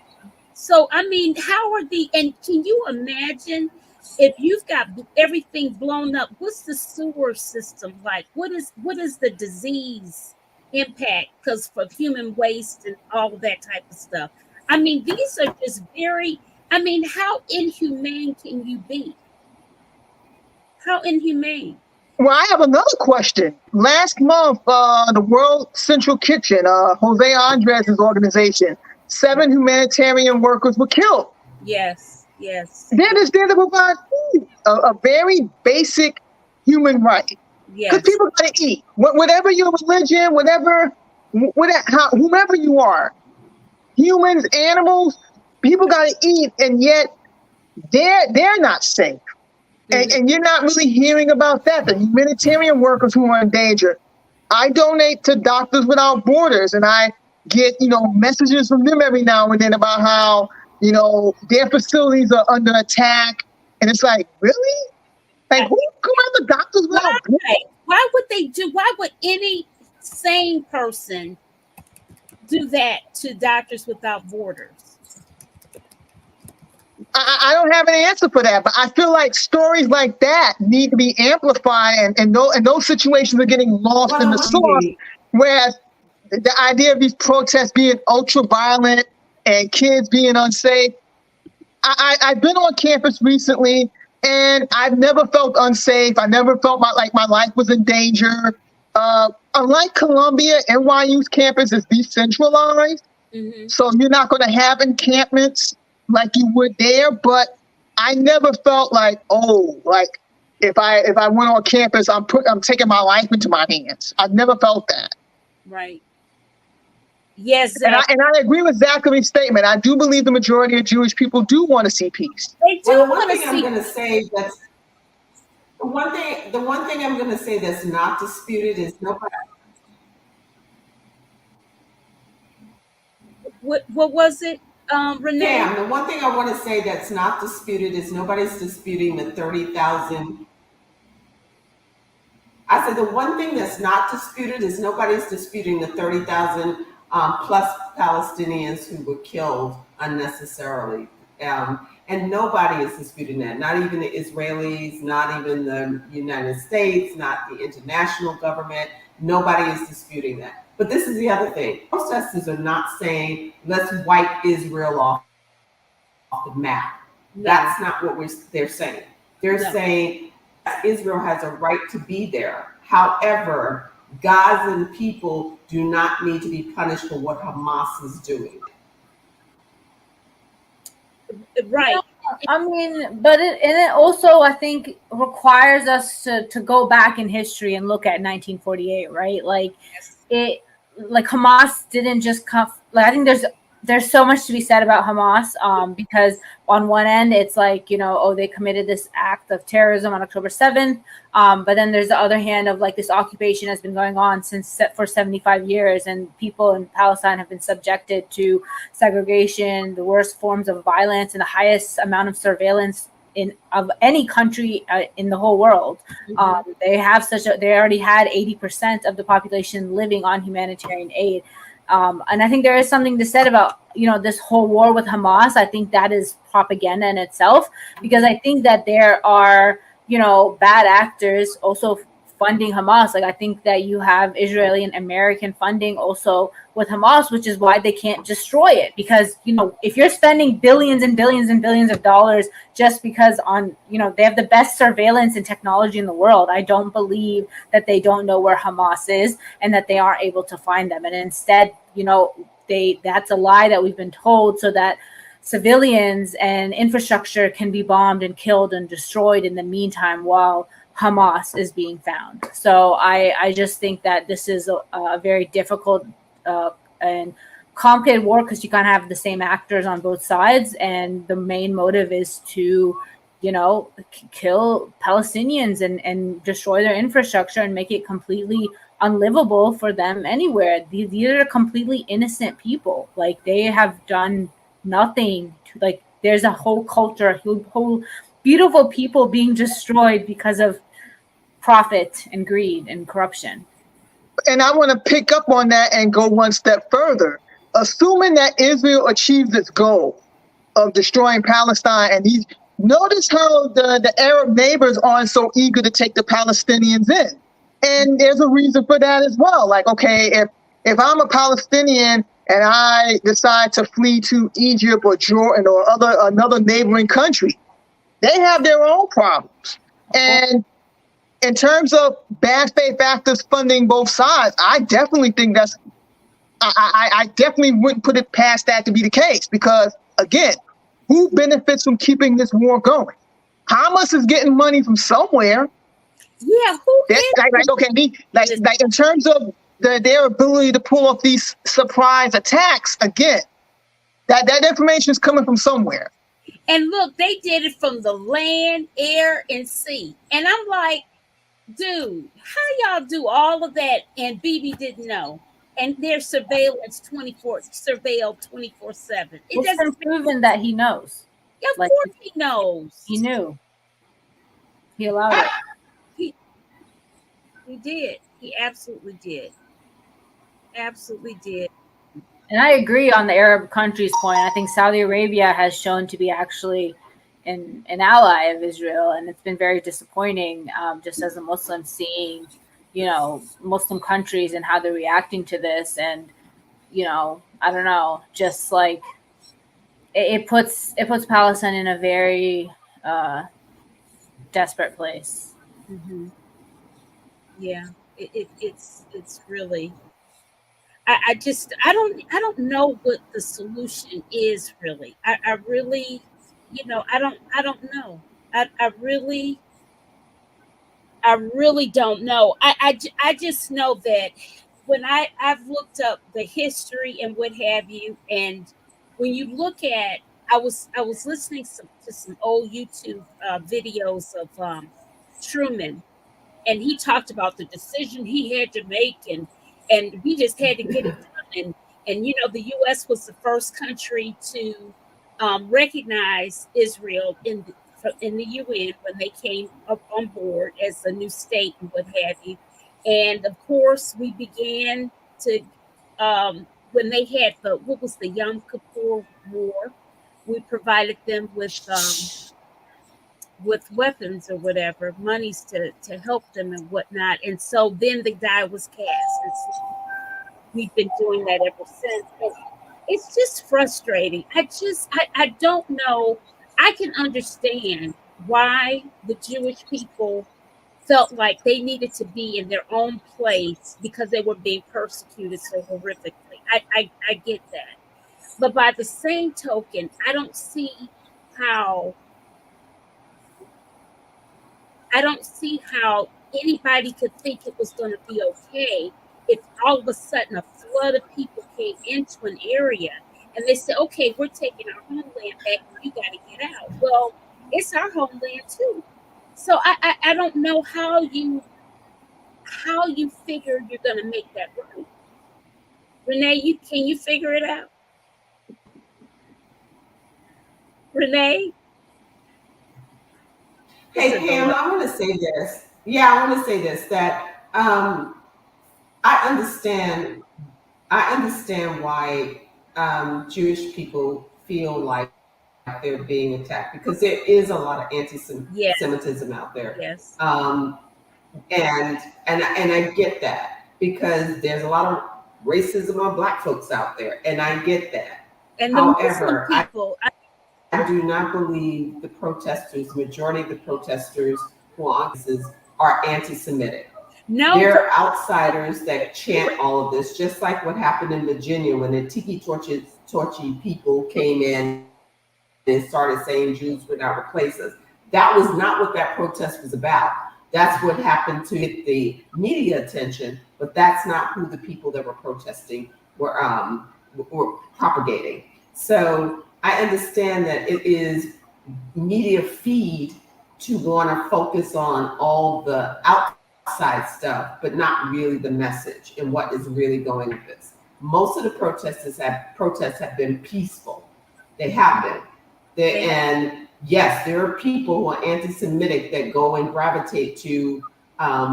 so, how are and can you imagine if you've got everything blown up? What's the sewer system like? What is the disease impact because of human waste and all of that type of stuff? These are just very, how inhumane can you be? How inhumane? Well, I have another question. Last month, the World Central Kitchen, Jose Andres' organization, 7 humanitarian workers were killed. Yes. They're just there to provide food, a very basic human right. Yes. Because people got to eat. Whatever your religion, whomever you are, humans, animals, people got to eat, and yet they're not safe. And you're not really hearing about that. The humanitarian workers who are in danger. I donate to Doctors Without Borders, and I get, messages from them every now and then about how, their facilities are under attack. And it's like, really? Like, who come after Doctors Without Borders? Why would any sane person do that to Doctors Without Borders? I don't have an answer for that, but I feel like stories like that need to be amplified, and those situations are getting lost in the sauce. Whereas the idea of these protests being ultra violent and kids being unsafe, I've been on campus recently, and I've never felt unsafe. I never felt like my life was in danger. Unlike Columbia, NYU's campus is decentralized, so you're not going to have encampments like you would there, but I never felt like, if I went on campus, I'm taking my life into my hands. I've never felt that. Right. Yes. And I agree with Zachary's statement. I do believe the majority of Jewish people do want to see peace. They do want to see. I'm going to say that's the one thing I'm going to say that's not disputed is nobody. What was it, Renee? Pam, the one thing I want to say that's not disputed is nobody's disputing the 30,000. I said the one thing that's not disputed is nobody's disputing the 30,000 plus Palestinians who were killed unnecessarily. And nobody is disputing that, not even the Israelis, not even the United States, not the international government. Nobody is disputing that. But this is the other thing. Protesters are not saying, let's wipe Israel off the map. No. That's not what they're saying. They're No. saying Israel has a right to be there. However, Gazan people do not need to be punished for what Hamas is doing. Right. I mean, but it also, I think, requires us to go back in history and look at 1948, right? Like like Hamas didn't just come. Like, I think there's so much to be said about Hamas, because on one end it's like, oh, they committed this act of terrorism on October 7th, but then there's the other hand of like this occupation has been going on for 75 years, and people in Palestine have been subjected to segregation, the worst forms of violence, and the highest amount of surveillance of any country in the whole world. Mm-hmm. They already had 80% of the population living on humanitarian aid. And I think there is something to said about, this whole war with Hamas. I think that is propaganda in itself, because I think that there are, bad actors also funding Hamas. Like, I think that you have Israeli and American funding also with Hamas, which is why they can't destroy it. Because, if you're spending billions and billions and billions of dollars just because they have the best surveillance and technology in the world, I don't believe that they don't know where Hamas is and that they aren't able to find them. And instead, that's a lie that we've been told, so that civilians and infrastructure can be bombed and killed and destroyed in the meantime while Hamas is being found. So I just think that this is a very difficult and complicated war, because you can't have the same actors on both sides, and the main motive is to kill Palestinians and destroy their infrastructure and make it completely unlivable for them anywhere. These are completely innocent people. Like, they have done nothing like, there's a whole culture, whole beautiful people being destroyed because of profit and greed and corruption. And I want to pick up on that and go one step further. Assuming that Israel achieves its goal of destroying Palestine, and notice how the Arab neighbors aren't so eager to take the Palestinians in. And there's a reason for that as well. Like, okay, if I'm a Palestinian and I decide to flee to Egypt or Jordan or another neighboring country, they have their own problems. And in terms of bad faith actors funding both sides, I definitely think I definitely wouldn't put it past that to be the case, because, again, who benefits from keeping this war going? Hamas is getting money from somewhere. Yeah, who is? Like in terms of their ability to pull off these surprise attacks, again, that information is coming from somewhere. And look, they did it from the land, air, and sea. And I'm like, dude, how y'all do all of that and BB didn't know? And their surveillance surveilled 24/7. It's been proven that he knows. Yeah, of course he knows. He knew. He allowed it. He did. He absolutely did. Absolutely did. And I agree on the Arab countries point. I think Saudi Arabia has shown to be actually an ally of Israel, and it's been very disappointing, just as a Muslim, seeing, Muslim countries and how they're reacting to this. And, I don't know, just like it puts Palestine in a very desperate place. Mm-hmm. Yeah, it's really. I don't know what the solution is really. I really, I don't know. I really don't know. I just know that when I've looked up the history and what have you, and when you look at, I was listening to some old YouTube videos of Truman, and he talked about the decision he had to make, and he just had to get it done, And the U.S. was the first country to recognize Israel in the UN when they came up on board as a new state and what have you. And of course, we began to when they had what was the Yom Kippur War, we provided them with weapons or whatever, monies to help them and whatnot. And so then the die was cast. And so we've been doing that ever since. But it's just frustrating. I don't know. I can understand why the Jewish people felt like they needed to be in their own place because they were being persecuted so horrifically. I get that. But by the same token, I don't see how anybody could think it was going to be okay if all of a sudden a flood of people came into an area and they said, okay, we're taking our homeland back and you got to get out. Well, it's our homeland too. So I don't know how you figure you're going to make that right. Renee, can you figure it out? Renee? Hey, Pam, I want to say this. Yeah, I want to say this, that I understand why Jewish people feel like they're being attacked, because there is a lot of anti-Semitism out there. Yes. And I get that, because there's a lot of racism on Black folks out there, and I get that. And the Muslim people, I do not believe the majority of the protesters who are on this are anti-Semitic. No, they're outsiders that chant all of this, just like what happened in Virginia when the Tiki Torchy people came in and started saying Jews would not replace us. That was not what that protest was about. That's what happened to get the media attention, but that's not who the people that were protesting were propagating. So I understand that it is media feed to want to focus on all the outside stuff, but not really the message and what is really going with this. Most of the protests have been peaceful. They have been. And yes, there are people who are anti-Semitic that go and gravitate to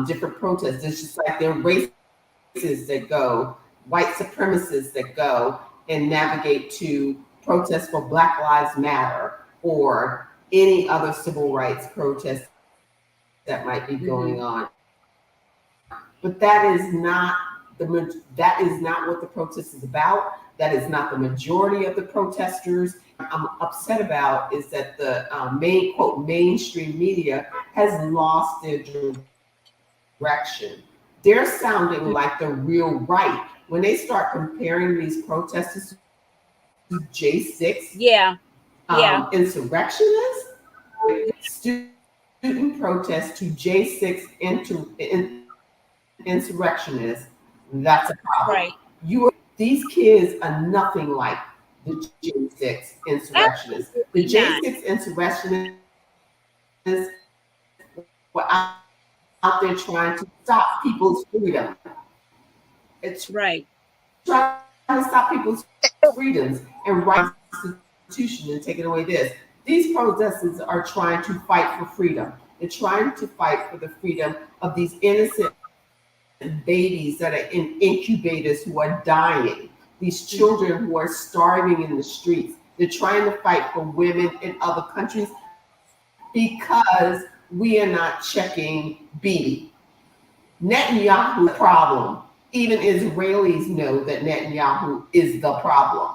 different protests. It's just like there are racists that go, white supremacists that go and navigate to protests for Black Lives Matter or any other civil rights protests that might be going on. But that is not what the protest is about. That is not the majority of the protesters. I'm upset about is that the mainstream media has lost their direction. They're sounding like the real right when they start comparing these protesters to J6 insurrectionists, student protests to J6 insurrectionists. That's a problem. Right. These kids are nothing like the J6 insurrectionists. The J6 insurrectionists were out there trying to stop people's freedom. It's right. Trying to stop people's freedoms and rights to the Constitution and taking away this. These protesters are trying to fight for freedom. They're trying to fight for the freedom of these innocent babies that are in incubators who are dying. These children who are starving in the streets. They're trying to fight for women in other countries because we are not checking Bibi. Netanyahu's problem. Even Israelis know that Netanyahu is the problem.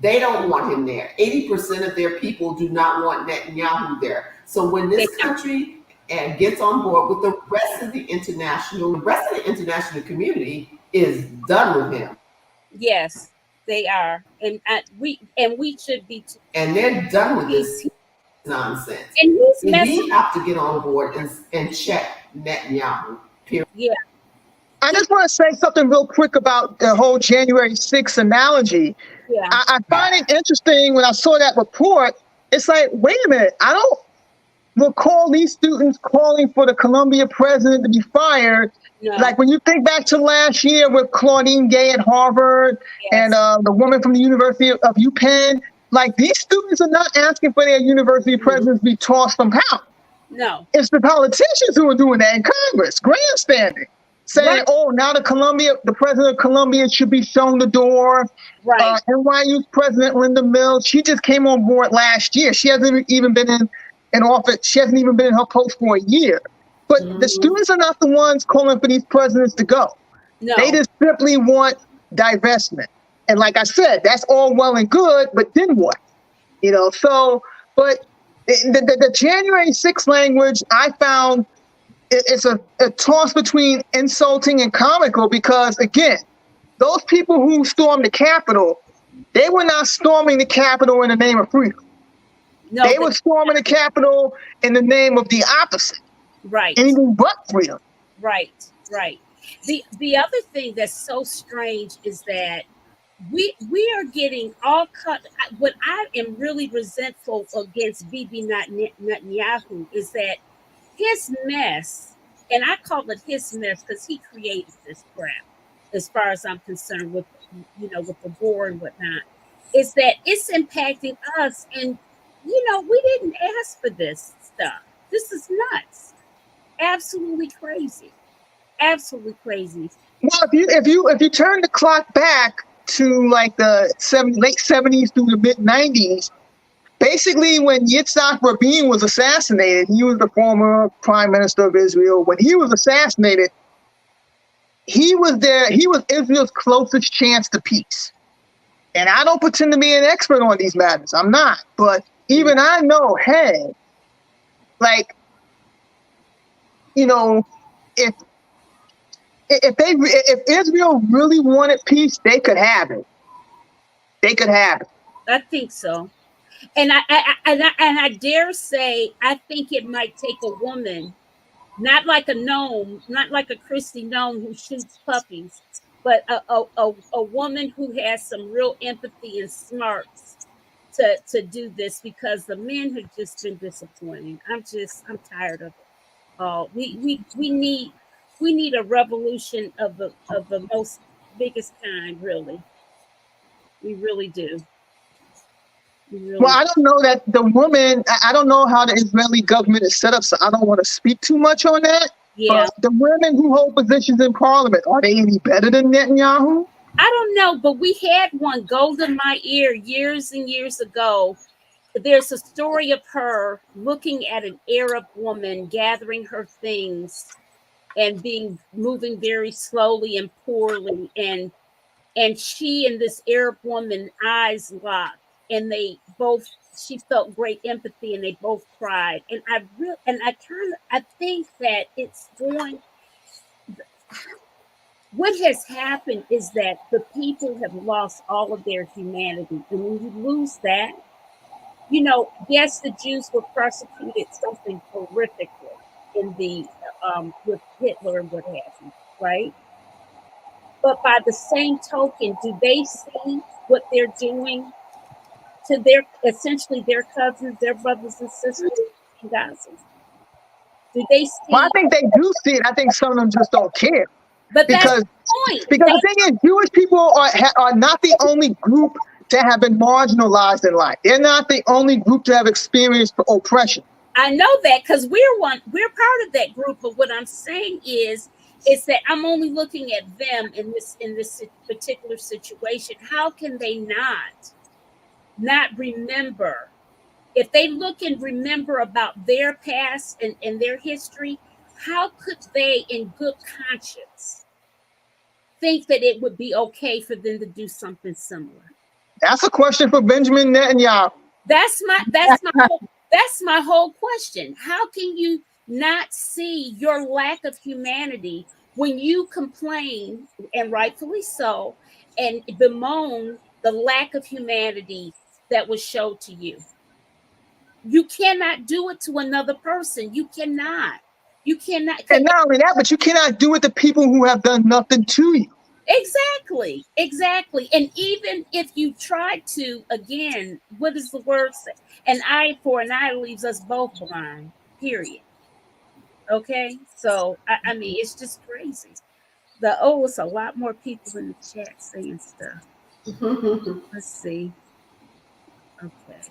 They don't want him there. 80% of their people do not want Netanyahu there. So when this country gets on board with the rest of the international community is done with him. Yes, they are, and we should be too. And they're done with this nonsense. And we have to get on board and check Netanyahu. Period. Yeah. I just want to say something real quick about the whole January 6th analogy. Yeah. I find it interesting when I saw that report. It's like, wait a minute, recall these students calling for the Columbia president to be fired. No. Like when you think back to last year with Claudine Gay at Harvard and the woman from the University of UPenn, like these students are not asking for their university presidents to be tossed from power. No. It's the politicians who are doing that in Congress, grandstanding, saying, "Oh, now the president of Columbia should be shown the door." Right. NYU's president Linda Mills, she just came on board last year. She hasn't even been in office. She hasn't even been in her post for a year. But the students are not the ones calling for these presidents to go. No. They just simply want divestment. And like I said, that's all well and good, but then what? You know, so, but the January 6th language, I found it's a toss between insulting and comical because, again, those people who stormed the Capitol, they were not storming the Capitol in the name of freedom. No, they were storming the Capitol in the name of the opposite. Right. Anything but freedom. Right, right. The other thing that's so strange is that we are getting all cut. What I am really resentful against Bibi Netanyahu is that his mess, and I call it his mess because he created this crap, as far as I'm concerned, with with the war and whatnot, is that it's impacting us. And we didn't ask for this stuff. This is nuts. Absolutely crazy. Absolutely crazy. Well, if you turn the clock back to like the late 70s through the mid 90s, basically when Yitzhak Rabin was assassinated, he was the former prime minister of Israel. When he was assassinated, he was Israel's closest chance to peace. And I don't pretend to be an expert on these matters. I'm not. But even I know, hey, like, if Israel really wanted peace, they could have it. They could have it. I think so. And I dare say, I think it might take a woman, not like a gnome, not like a Christy gnome who shoots puppies, but a woman who has some real empathy and smarts to do this, because the men have just been disappointing. I'm tired of it. We need a revolution of the most biggest kind, really. We really do. Well, I don't know that the woman, I don't know how the Israeli government is set up, so I don't want to speak too much on that. Yeah. But the women who hold positions in parliament, are they any better than Netanyahu? I don't know, but we had one, Golden My Ear, years and years ago. There's a story of her looking at an Arab woman gathering her things and moving very slowly and poorly, and she and this Arab woman eyes locked, and she felt great empathy, and they both cried. And I think that what has happened is that the people have lost all of their humanity, and when you lose that, yes, the Jews were persecuted something horrifically in the with Hitler and what have you, right? But by the same token, do they see what they're doing to essentially their cousins, their brothers and sisters in Gaza? Do they see? Well, I think they do see it. I think some of them just don't care. But that's the point. Because the thing is, Jewish people are not the only group to have been marginalized in life. They're not the only group to have experienced oppression. I know that because we're part of that group. But what I'm saying is that I'm only looking at them in this particular situation. How can they not remember? If they look and remember about their past and their history, how could they, in good conscience, think that it would be okay for them to do something similar? That's a question for Benjamin Netanyahu. That's my whole question. How can you not see your lack of humanity when you complain, and rightfully so, and bemoan the lack of humanity that was showed to you? You cannot do it to another person. You cannot. And not only that, but you cannot do it to people who have done nothing to you. Exactly. And even if you try to, again, what does the word say? An eye for an eye leaves us both blind. period. Okay, so I mean, it's just crazy. It's a lot more people in the chat saying stuff. Let's see. Okay.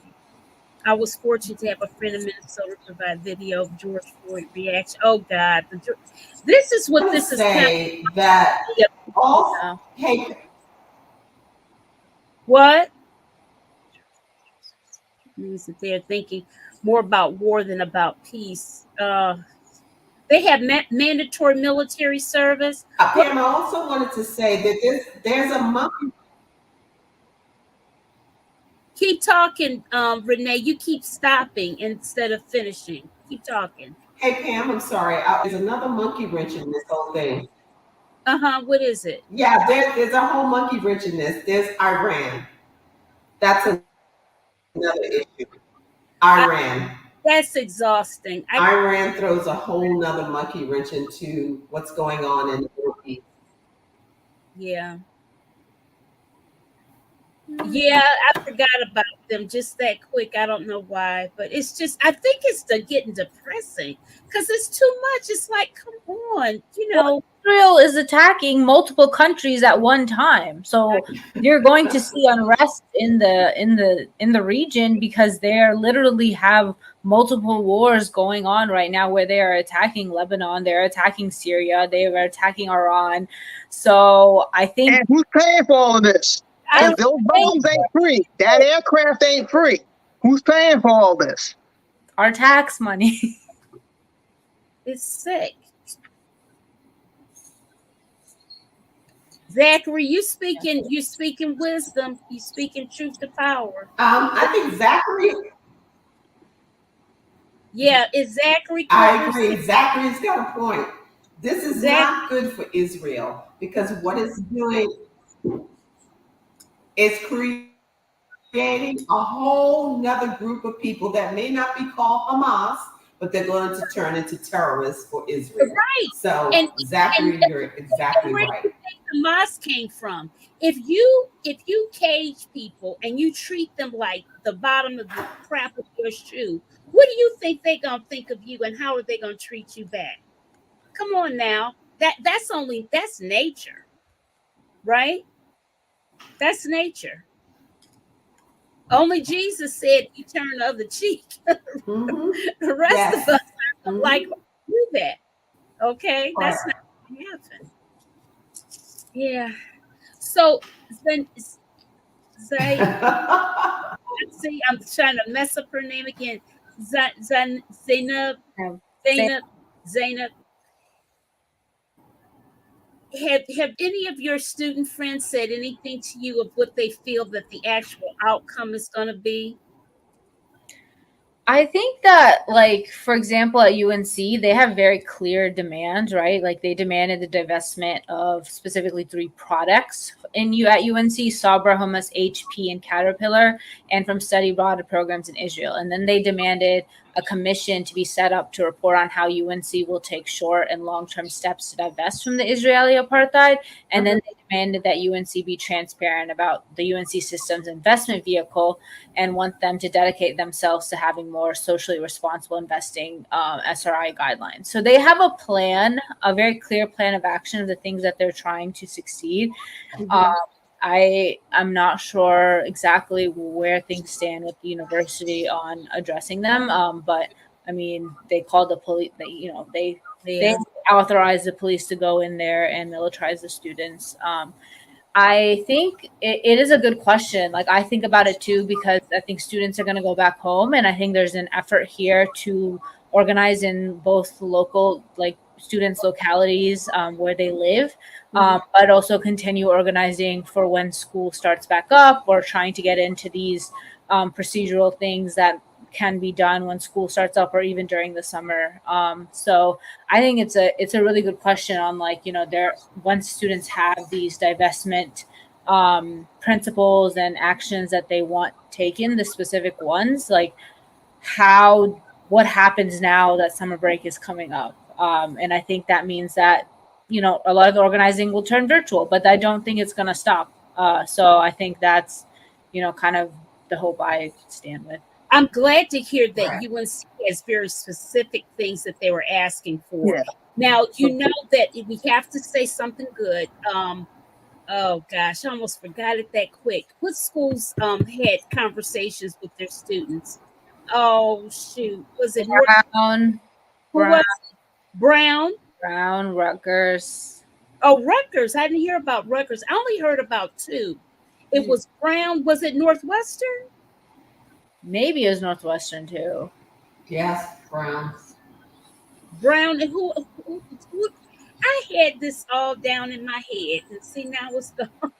I was fortunate to have a friend in Minnesota provide video of George Floyd reaction. Oh God, this is what this is. Say that all. Hey, what means that they're thinking more about war than about peace. They have mandatory military service. Pam, I also wanted to say that there's a monkey. Keep talking, Renee. You keep stopping instead of finishing. Keep talking. Hey, Pam, I'm sorry. There's another monkey wrench in this whole thing. What is it? Yeah, there's a whole monkey wrench in this. There's Iran. That's another issue. Iran. That's exhausting. Iran throws a whole nother monkey wrench into what's going on in the Middle East. Yeah. Yeah, I forgot about them just that quick. I don't know why, but it's just, I think it's getting depressing because it's too much. It's like, come on, Israel is attacking multiple countries at one time, so you're going to see unrest in the region because they literally have multiple wars going on right now where they are attacking Lebanon, they're attacking Syria, they are attacking Iran. So I think. And who's paying for all of this? Because those bombs ain't free. That aircraft ain't free. Who's paying for all this? Our tax money. It's sick. Zachary, you speaking wisdom. You speaking truth to power. I think Zachary. Yeah, is Zachary? I agree. Zachary's got a point. This is not good for Israel because what it's doing is creating a whole nother group of people that may not be called Hamas, but they're going to turn into terrorists for Israel. Right. So, Zachary, you're exactly right. Where do you think Hamas came from? If you cage people and you treat them like the bottom of the crap of your shoe, what do you think they're gonna think of you, and how are they gonna treat you back? Come on now, that's nature, right? That's nature. Only Jesus said you turn the other cheek. The rest of us are like do that. Okay, that's not gonna happen. Yeah. So then, let's see. I'm trying to mess up her name again. Zainab. Have any of your student friends said anything to you of what they feel that the actual outcome is going to be? I think that, like, for example, at UNC, they have very clear demands, right? Like, they demanded the divestment of specifically 3 products at UNC: Sabra, Hummus, HP, and Caterpillar, and from study abroad programs in Israel. And then they demanded a commission to be set up to report on how UNC will take short and long-term steps to divest from the Israeli apartheid. And then they demanded that UNC be transparent about the UNC Systems investment vehicle and want them to dedicate themselves to having more socially responsible investing SRI guidelines. So they have a plan, a very clear plan of action of the things that they're trying to succeed. I'm not sure exactly where things stand with the university on addressing them, but I mean, they called the police. They authorized the police to go in there and militarize the students. I think it is a good question. Like, I think about it too, because I think students are going to go back home, and I think there's an effort here to organize in both local, like, students' localities where they live, but also continue organizing for when school starts back up, or trying to get into these procedural things that can be done when school starts up or even during the summer. So I think it's a really good question on, like, once students have these divestment principles and actions that they want taken, the specific ones, like what happens now that summer break is coming up. And I think that means that, a lot of the organizing will turn virtual, but I don't think it's going to stop. So I think that's, kind of the hope I stand with. I'm glad to hear that UNC has very specific things that they were asking for. Yeah. Now, you know that we have to say something good. Oh gosh, I almost forgot it that quick. What schools had conversations with their students? Oh shoot, was it North? Brown, Who was it? Brown? Brown, Rutgers. Oh, Rutgers. I didn't hear about Rutgers. I only heard about two. It was Brown. Was it Northwestern? Maybe it was Northwestern too. Yes, Brown. Brown and who I had this all down in my head, and see now what's going on.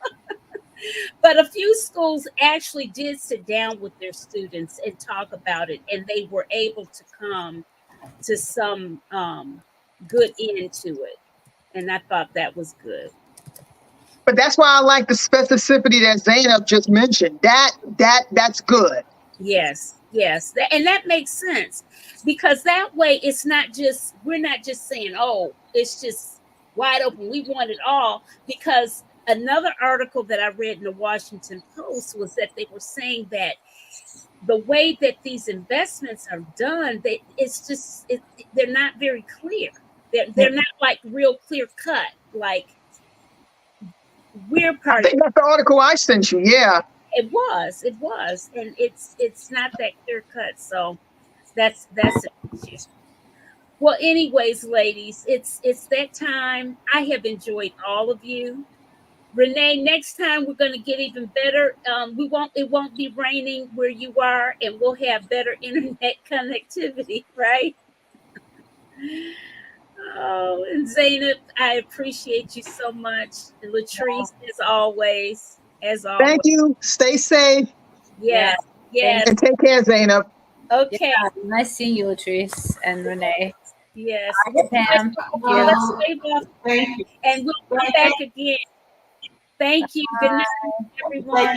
But a few schools actually did sit down with their students and talk about it, and they were able to come to some good end to it. And I thought that was good. But that's why I like the specificity that Zainab just mentioned. That's good. Yes, yes. And that makes sense, because that way it's not just, we're not just saying, oh, it's just wide open, we want it all. Because another article that I read in the Washington Post was that they were saying that the way that these investments are done, they're not very clear. They're not like real clear cut. Like we're part I think that's the article I sent you. Yeah. It was, and it's not that clear cut. So that's it. Well, anyways, ladies, it's that time. I have enjoyed all of you. Renee, next time we're going to get even better. It won't be raining where you are, and we'll have better internet connectivity, right? Oh, and Zainab, I appreciate you so much. And Latrice, as always. Thank you. Stay safe. Yes, yes. And take care, Zainab. Okay. Yeah, nice seeing you, Latrice and Renee. Yes. Pam. Let's wave off. Thank you. And we'll come back again. Thank you. Good night, everyone.